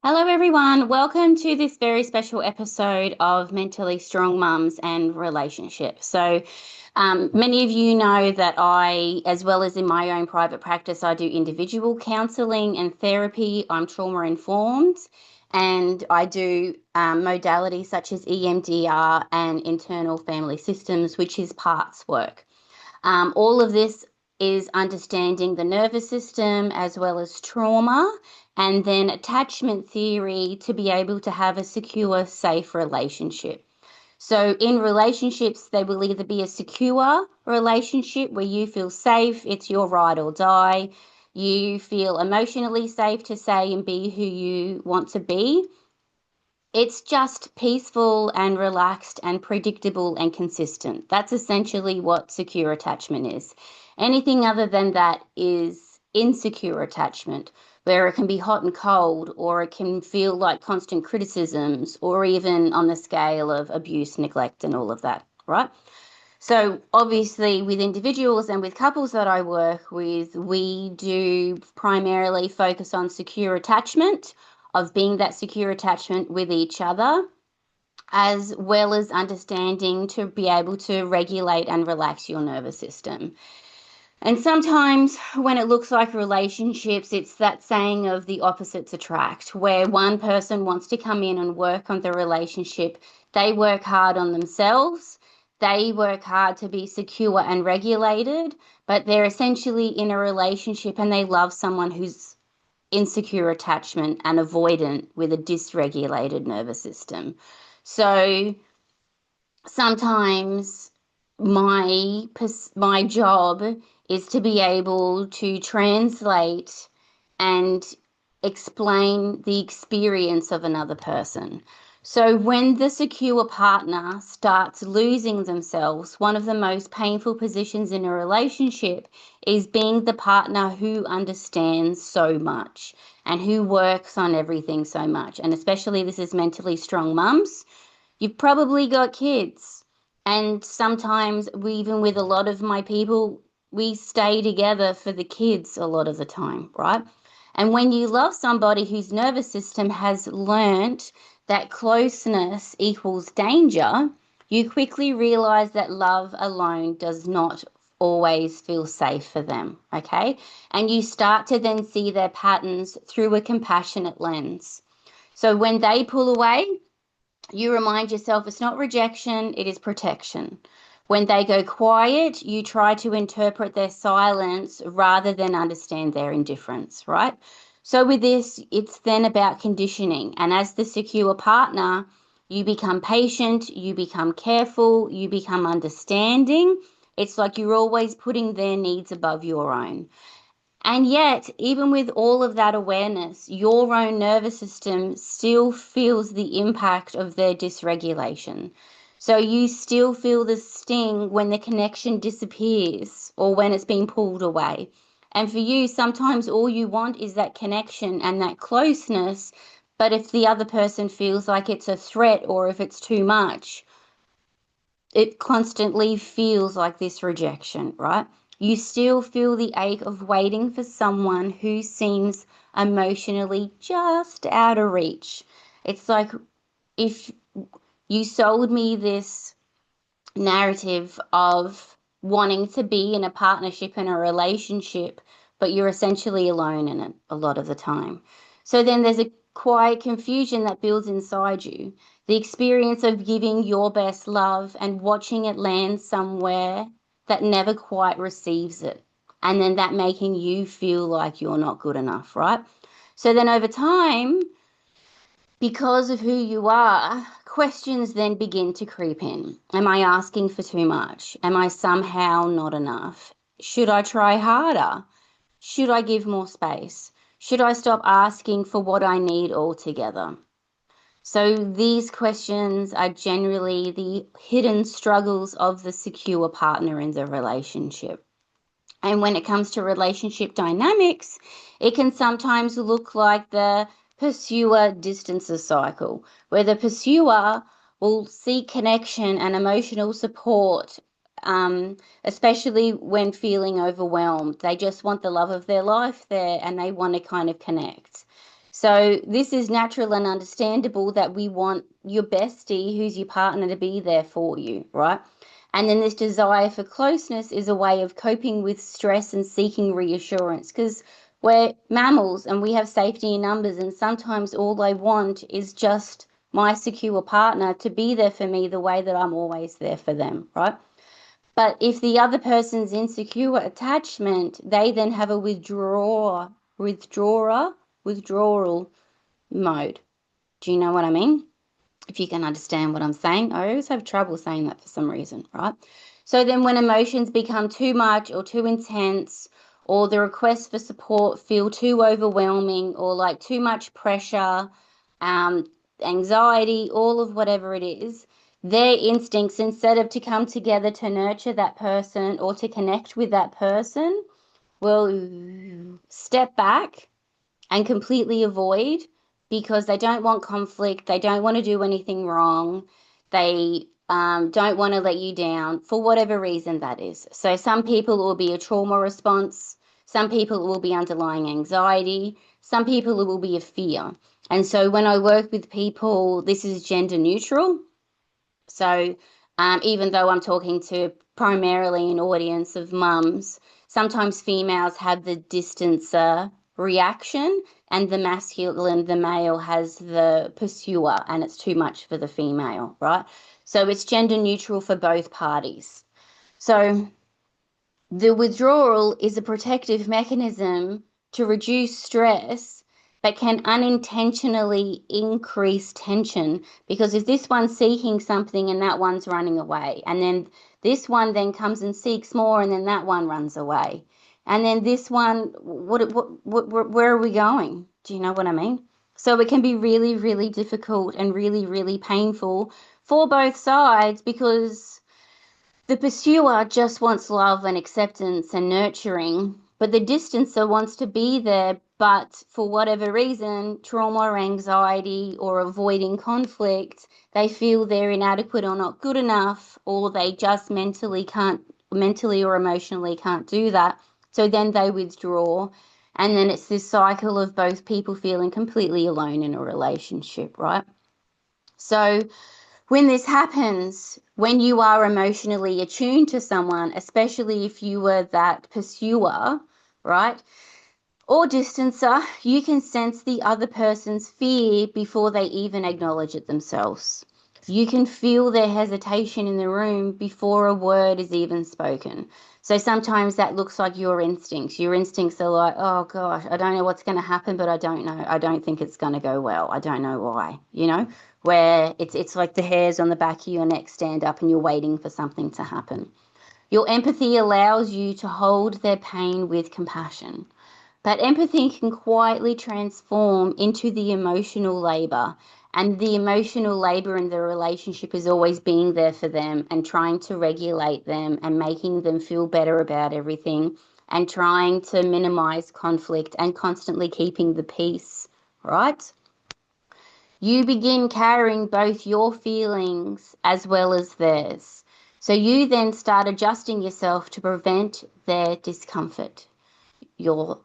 Hello, everyone. Welcome to this very special episode of Mentally Strong Mums and Relationships. Many of you know that as well as in my own private practice, I do individual counselling and therapy. I'm trauma informed, and I do modalities such as EMDR and internal family systems, which is parts work. All of this is understanding the nervous system as well as trauma, and then attachment theory to be able to have a secure, safe relationship. So, in relationships, they will either be a secure relationship where you feel safe, it's your ride or die, you feel emotionally safe to say and be who you want to be. It's just peaceful and relaxed and predictable and consistent. That's essentially what secure attachment is. Anything other than that is insecure attachment, where it can be hot and cold, or it can feel like constant criticisms, or even on the scale of abuse, neglect, and all of that, right? So, obviously, with individuals and with couples that I work with, we do primarily focus on secure attachment, of being that secure attachment with each other, as well as understanding to be able to regulate and relax your nervous system. And sometimes when it looks like relationships, it's that saying of the opposites attract, where one person wants to come in and work on the relationship. They work hard on themselves. They work hard to be secure and regulated, but they're essentially in a relationship and they love someone who's insecure attachment and avoidant with a dysregulated nervous system. So sometimes my job is to be able to translate and explain the experience of another person. So when the secure partner starts losing themselves, one of the most painful positions in a relationship is being the partner who understands so much and who works on everything so much. And especially this is mentally strong mums. You've probably got kids. And sometimes even with a lot of my people, we stay together for the kids a lot of the time, right? And when you love somebody whose nervous system has learnt that closeness equals danger, you quickly realize that love alone does not always feel safe for them, okay? And you start to then see their patterns through a compassionate lens. So when they pull away, you remind yourself it's not rejection, it is protection. When they go quiet, you try to interpret their silence rather than understand their indifference, right? So, with this, it's then about conditioning. And as the secure partner, you become patient, you become careful, you become understanding. It's like you're always putting their needs above your own. And yet, even with all of that awareness, your own nervous system still feels the impact of their dysregulation. So you still feel the sting when the connection disappears or when it's been pulled away. And for you, sometimes all you want is that connection and that closeness. But if the other person feels like it's a threat or if it's too much, it constantly feels like this rejection, right? You still feel the ache of waiting for someone who seems emotionally just out of reach. It's like if you sold me this narrative of wanting to be in a partnership and a relationship, but you're essentially alone in it a lot of the time. So then there's a quiet confusion that builds inside you. The experience of giving your best love and watching it land somewhere that never quite receives it. And then that making you feel like you're not good enough, right? So then over time, because of who you are, questions then begin to creep in. Am I asking for too much? Am I somehow not enough? Should I try harder? Should I give more space? Should I stop asking for what I need altogether? So these questions are generally the hidden struggles of the secure partner in the relationship. And when it comes to relationship dynamics, it can sometimes look like the pursuer distancer cycle, where the pursuer will seek connection and emotional support, especially when feeling overwhelmed. They just want the love of their life there and they want to kind of connect. So this is natural and understandable that we want your bestie, who's your partner, to be there for you, right? And then this desire for closeness is a way of coping with stress and seeking reassurance, because we're mammals and we have safety in numbers, and sometimes all I want is just my secure partner to be there for me the way that I'm always there for them, right? But if the other person's insecure attachment, they then have a withdrawal mode. Do you know what I mean? If you can understand what I'm saying, I always have trouble saying that for some reason, right? So then when emotions become too much or too intense, or the requests for support feel too overwhelming, or like too much pressure, um, anxiety, all of whatever it is, their instincts, instead of to come together to nurture that person or to connect with that person, will step back and completely avoid, because they don't want conflict. They don't want to do anything wrong. They don't want to let you down for whatever reason that is. So some people it will be a trauma response. Some people it will be underlying anxiety. Some people it will be a fear. And so when I work with people, this is gender neutral. So even though I'm talking to primarily an audience of mums, sometimes females have the distancer reaction, and the masculine, the male, has the pursuer, and it's too much for the female, right? So it's gender neutral for both parties. So the withdrawal is a protective mechanism to reduce stress, but can unintentionally increase tension, because if this one's seeking something and that one's running away, and then this one then comes and seeks more, and then that one runs away, and then this one, where are we going? Do you know what I mean? So it can be really, really difficult and really, really painful for both sides, because the pursuer just wants love and acceptance and nurturing, but the distancer wants to be there, but for whatever reason, trauma or anxiety or avoiding conflict, they feel they're inadequate or not good enough, or they just mentally or emotionally can't do that. So then they withdraw. And then it's this cycle of both people feeling completely alone in a relationship, right? So when this happens, when you are emotionally attuned to someone, especially if you were that pursuer, right, or distancer, you can sense the other person's fear before they even acknowledge it themselves. You can feel their hesitation in the room before a word is even spoken. So sometimes that looks like your instincts. Your instincts are like, oh gosh, I don't know what's going to happen, but I don't know. I don't think it's going to go well. I don't know why, where it's like the hairs on the back of your neck stand up and you're waiting for something to happen. Your empathy allows you to hold their pain with compassion. But empathy can quietly transform into the emotional labor. And the emotional labor in the relationship is always being there for them and trying to regulate them and making them feel better about everything and trying to minimize conflict and constantly keeping the peace, right? You begin carrying both your feelings as well as theirs. So you then start adjusting yourself to prevent their discomfort. You'll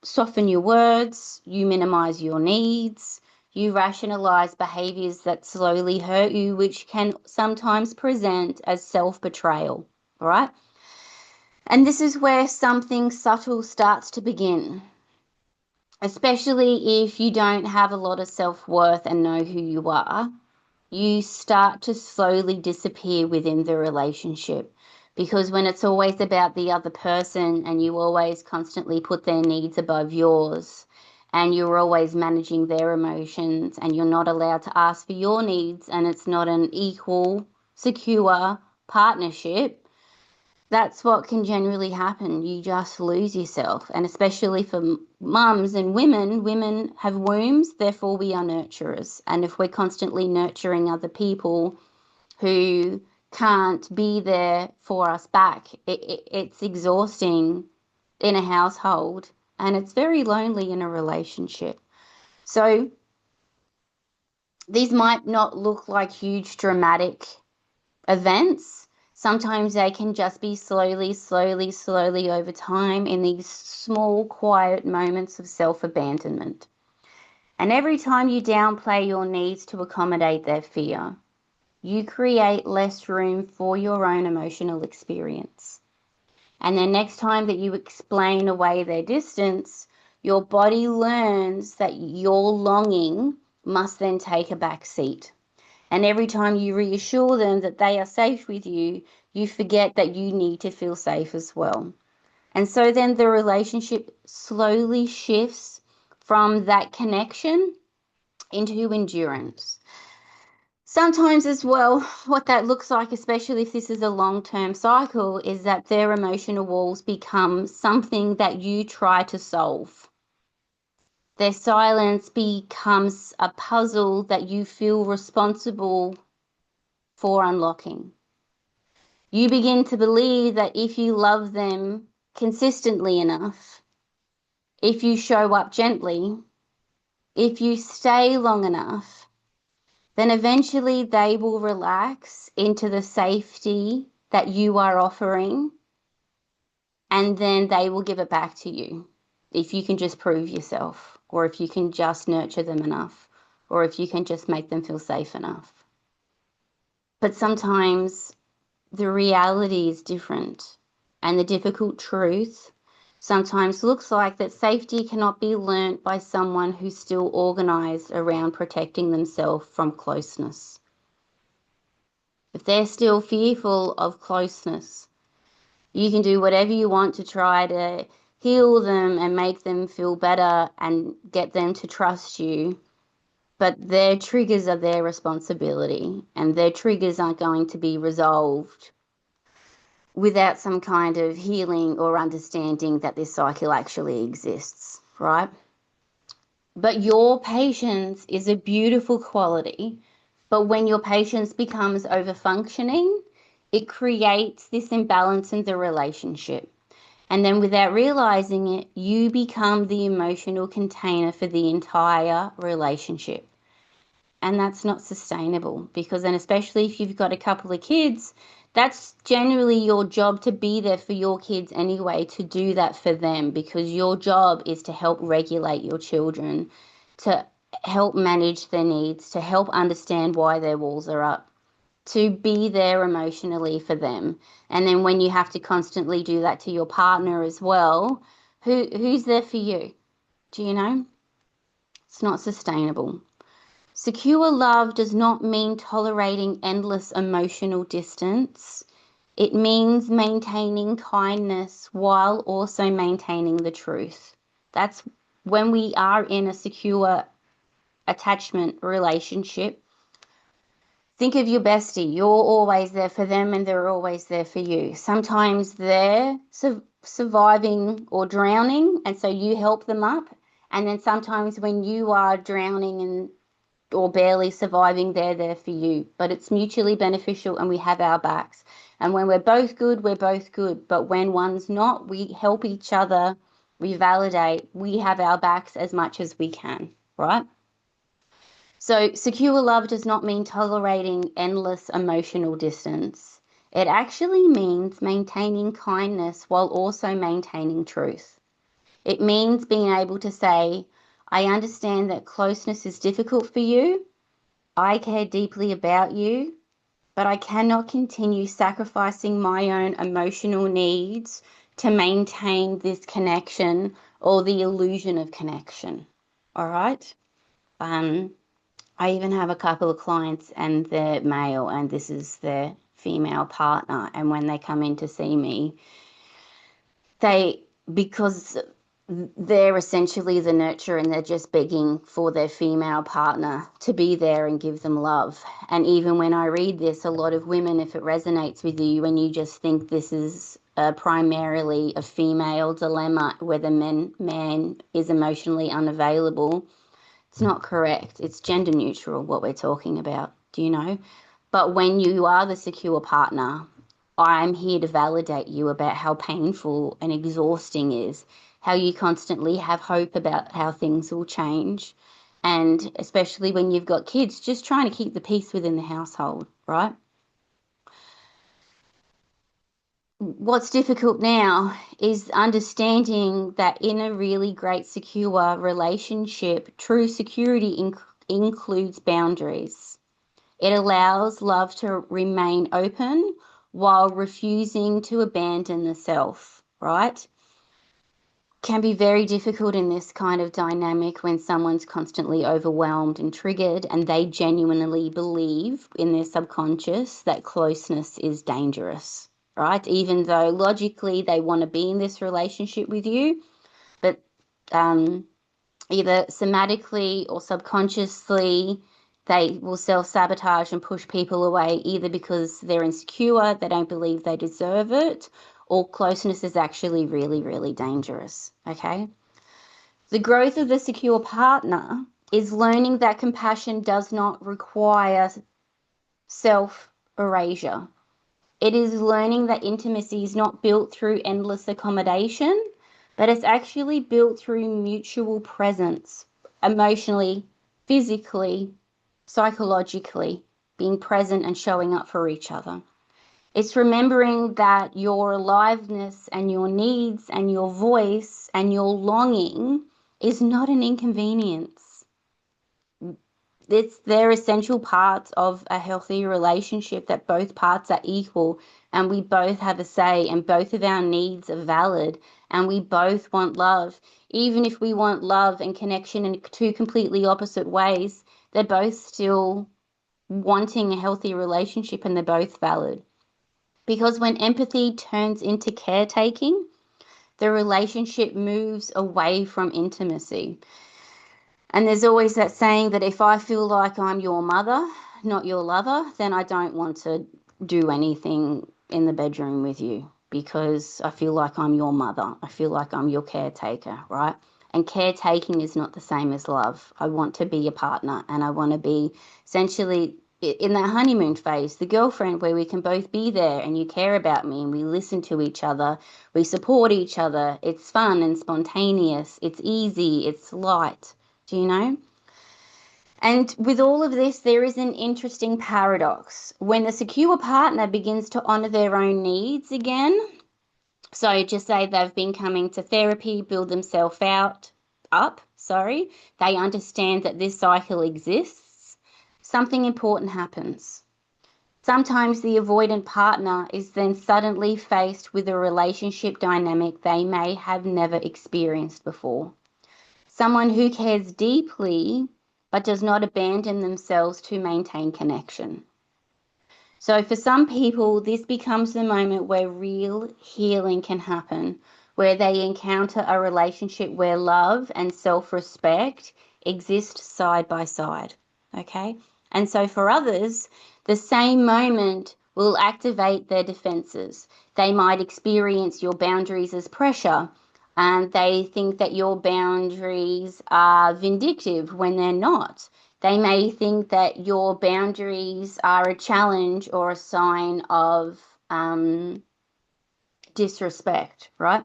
soften your words, you minimize your needs, you rationalize behaviors that slowly hurt you, which can sometimes present as self-betrayal, all right? And this is where something subtle starts to begin, especially if you don't have a lot of self-worth and know who you are. You start to slowly disappear within the relationship, because when it's always about the other person and you always constantly put their needs above yours and you're always managing their emotions and you're not allowed to ask for your needs, and it's not an equal, secure partnership, that's what can generally happen. You just lose yourself. And especially for mums and women have wombs, therefore we are nurturers. And if we're constantly nurturing other people who can't be there for us back, it's exhausting in a household, and it's very lonely in a relationship. So these might not look like huge dramatic events. Sometimes they can just be slowly over time in these small, quiet moments of self-abandonment. And every time you downplay your needs to accommodate their fear, you create less room for your own emotional experience. And then next time that you explain away their distance, your body learns that your longing must then take a back seat. And every time you reassure them that they are safe with you, you forget that you need to feel safe as well. And so then the relationship slowly shifts from that connection into endurance. Sometimes as well, what that looks like, especially if this is a long-term cycle, is that their emotional walls become something that you try to solve. Their silence becomes a puzzle that you feel responsible for unlocking. You begin to believe that if you love them consistently enough, if you show up gently, if you stay long enough, then eventually they will relax into the safety that you are offering, and then they will give it back to you. If you can just prove yourself, or if you can just nurture them enough, or if you can just make them feel safe enough. But sometimes the reality is different, and the difficult truth sometimes looks like that safety cannot be learnt by someone who's still organised around protecting themselves from closeness. If they're still fearful of closeness, you can do whatever you want to try to heal them and make them feel better and get them to trust you. But their triggers are their responsibility, and their triggers aren't going to be resolved without some kind of healing or understanding that this cycle actually exists, right? But your patience is a beautiful quality. But when your patience becomes over-functioning, it creates this imbalance in the relationship. And then without realizing it, you become the emotional container for the entire relationship. And that's not sustainable, because then especially if you've got a couple of kids, that's generally your job to be there for your kids anyway, to do that for them, because your job is to help regulate your children, to help manage their needs, to help understand why their walls are up, to be there emotionally for them. And then when you have to constantly do that to your partner as well, who's there for you? Do you know? It's not sustainable. Secure love does not mean tolerating endless emotional distance. It means maintaining kindness while also maintaining the truth. That's when we are in a secure attachment relationship. Think of your bestie. You're always there for them and they're always there for you. Sometimes they're surviving or drowning, and so you help them up. And then sometimes when you are drowning and or barely surviving, they're there for you. But it's mutually beneficial and we have our backs. And when we're both good, we're both good. But when one's not, we help each other, we validate, we have our backs as much as we can, right? So secure love does not mean tolerating endless emotional distance. It actually means maintaining kindness while also maintaining truth. It means being able to say, I understand that closeness is difficult for you. I care deeply about you, but I cannot continue sacrificing my own emotional needs to maintain this connection or the illusion of connection. All right? I even have a couple of clients and they're male and this is their female partner. And when they come in to see me, because they're essentially the nurturer and they're just begging for their female partner to be there and give them love. And even when I read this, a lot of women, if it resonates with you, when you just think this is primarily a female dilemma where the man is emotionally unavailable, it's not correct. It's gender neutral, what we're talking about. Do you know? But when you are the secure partner, I'm here to validate you about how painful and exhausting is, how you constantly have hope about how things will change. And especially when you've got kids, just trying to keep the peace within the household, right? what's difficult now is understanding that in a really great, secure relationship, true security includes boundaries. It allows love to remain open while refusing to abandon the self, right? Can be very difficult in this kind of dynamic when someone's constantly overwhelmed and triggered and they genuinely believe in their subconscious that closeness is dangerous, right? Even though logically they want to be in this relationship with you, but either somatically or subconsciously, they will self-sabotage and push people away either because they're insecure, they don't believe they deserve it, or closeness is actually really, really dangerous, okay? The growth of the secure partner is learning that compassion does not require self-erasure. It is learning that intimacy is not built through endless accommodation, but it's actually built through mutual presence, emotionally, physically, psychologically, being present and showing up for each other. It's remembering that your aliveness and your needs and your voice and your longing is not an inconvenience. They're essential parts of a healthy relationship, that both parts are equal and we both have a say and both of our needs are valid and we both want love. Even if we want love and connection in two completely opposite ways, they're both still wanting a healthy relationship and they're both valid. Because when empathy turns into caretaking, the relationship moves away from intimacy. And there's always that saying that if I feel like I'm your mother, not your lover, then I don't want to do anything in the bedroom with you because I feel like I'm your mother. I feel like I'm your caretaker, right? And caretaking is not the same as love. I want to be a partner and I want to be essentially in that honeymoon phase, the girlfriend where we can both be there and you care about me and we listen to each other, we support each other. It's fun and spontaneous. It's easy. It's light. Do you know? And with all of this, there is an interesting paradox. When the secure partner begins to honor their own needs again, so just say they've been coming to therapy, build themselves they understand that this cycle exists, something important happens. Sometimes the avoidant partner is then suddenly faced with a relationship dynamic they may have never experienced before. Someone who cares deeply but does not abandon themselves to maintain connection. So for some people, this becomes the moment where real healing can happen, where they encounter a relationship where love and self-respect exist side by side, okay? And so for others, the same moment will activate their defenses. They might experience your boundaries as pressure, and they think that your boundaries are vindictive when they're not. They may think that your boundaries are a challenge or a sign of disrespect, right?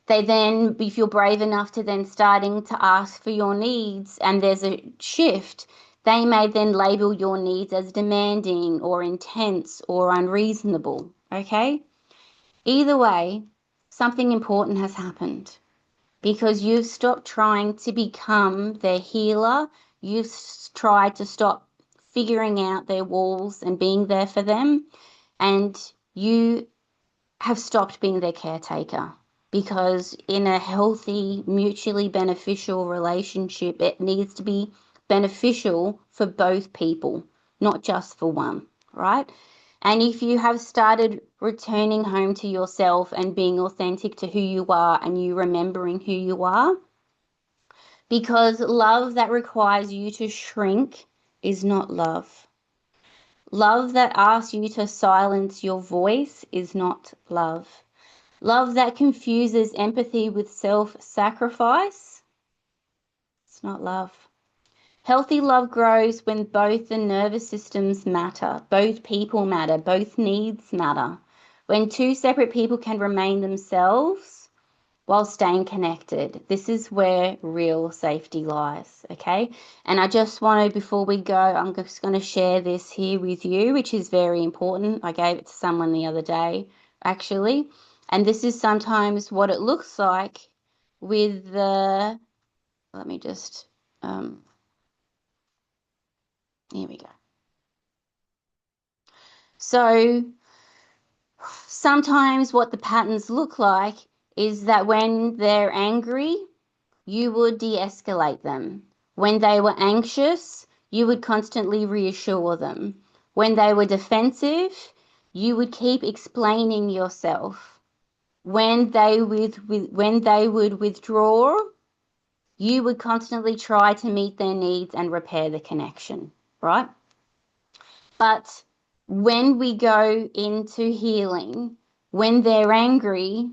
They then, if you're brave enough to then starting to ask for your needs and there's a shift, they may then label your needs as demanding or intense or unreasonable, okay? Either way, something important has happened because you've stopped trying to become their healer. You've tried to stop figuring out their walls and being there for them. And you have stopped being their caretaker because in a healthy, mutually beneficial relationship, it needs to be beneficial for both people, not just for one, right? And if you have started returning home to yourself and being authentic to who you are and you remembering who you are, because love that requires you to shrink is not love. Love that asks you to silence your voice is not love. Love that confuses empathy with self-sacrifice, it's not love. Healthy love grows when both the nervous systems matter, both people matter, both needs matter. When two separate people can remain themselves while staying connected. This is where real safety lies, okay? And I just want to, before we go, I'm just going to share this here with you, which is very important. I gave it to someone the other day. actually. And this is sometimes what it looks like with the, let me just, here we go. So sometimes what the patterns look like is that when they're angry, you would de-escalate them. When they were anxious, you would constantly reassure them. When they were defensive, you would keep explaining yourself. When they would withdraw, you would constantly try to meet their needs and repair the connection, right? But when we go into healing, when they're angry,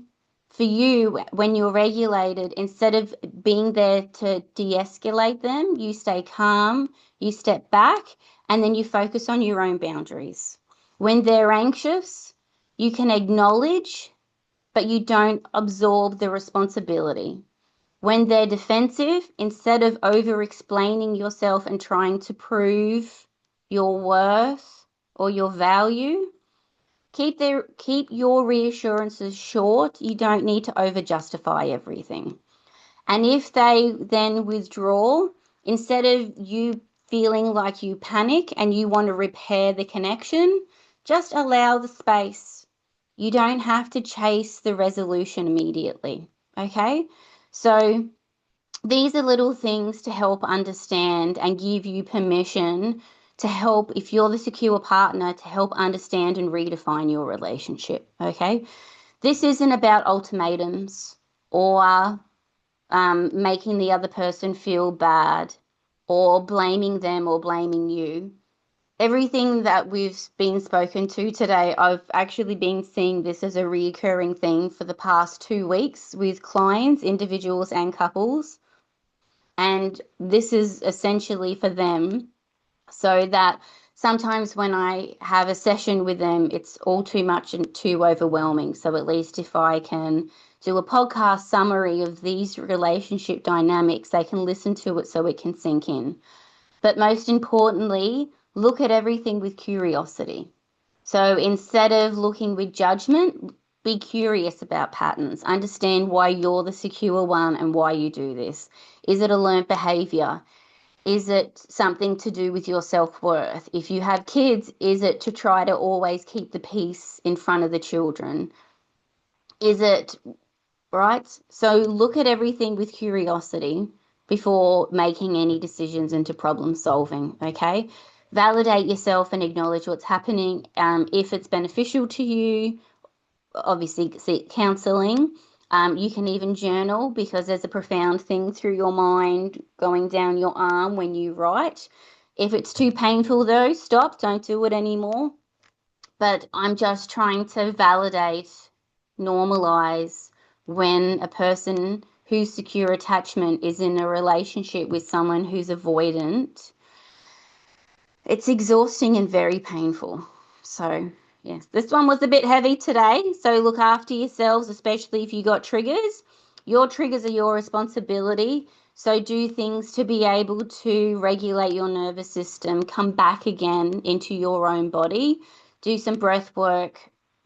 for you, when you're regulated, instead of being there to de-escalate them, you stay calm, you step back, and then you focus on your own boundaries. When they're anxious, you can acknowledge, but you don't absorb the responsibility. When they're defensive, instead of over-explaining yourself and trying to prove your worth or your value, keep your reassurances short. You don't need to over-justify everything. And if they then withdraw, instead of you feeling like you panic and you want to repair the connection, just allow the space. You don't have to chase the resolution immediately. Okay? So these are little things to help understand and give you permission to help, if you're the secure partner, to help understand and redefine your relationship. Okay? This isn't about ultimatums or making the other person feel bad or blaming them or blaming you. Everything that we've been spoken to today, I've actually been seeing this as a reoccurring thing for the past 2 weeks with clients, individuals and couples. And this is essentially for them so that sometimes when I have a session with them, it's all too much and too overwhelming. So at least if I can do a podcast summary of these relationship dynamics, they can listen to it so it can sink in. But most importantly, look at everything with curiosity. So instead of looking with judgment, be curious about patterns. Understand why you're the secure one and why you do this. Is it a learned behavior? Is it something to do with your self-worth? If you have kids, is it to try to always keep the peace in front of the children? Is it, right? So look at everything with curiosity before making any decisions into problem solving, okay? Validate yourself and acknowledge what's happening. If it's beneficial to you, obviously seek counseling. You can even journal because there's a profound thing through your mind going down your arm when you write. If it's too painful though, stop, don't do it anymore. But I'm just trying to validate, normalize when a person who's secure attachment is in a relationship with someone who's avoidant. It's exhausting and very painful. So, yes, this one was a bit heavy today. So look after yourselves, especially if you got triggers. Your triggers are your responsibility. So do things to be able to regulate your nervous system, come back again into your own body. Do some breath work,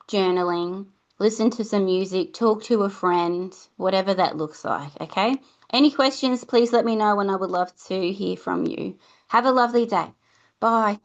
journaling, listen to some music, talk to a friend, whatever that looks like, okay? Any questions, please let me know and I would love to hear from you. Have a lovely day. Bye.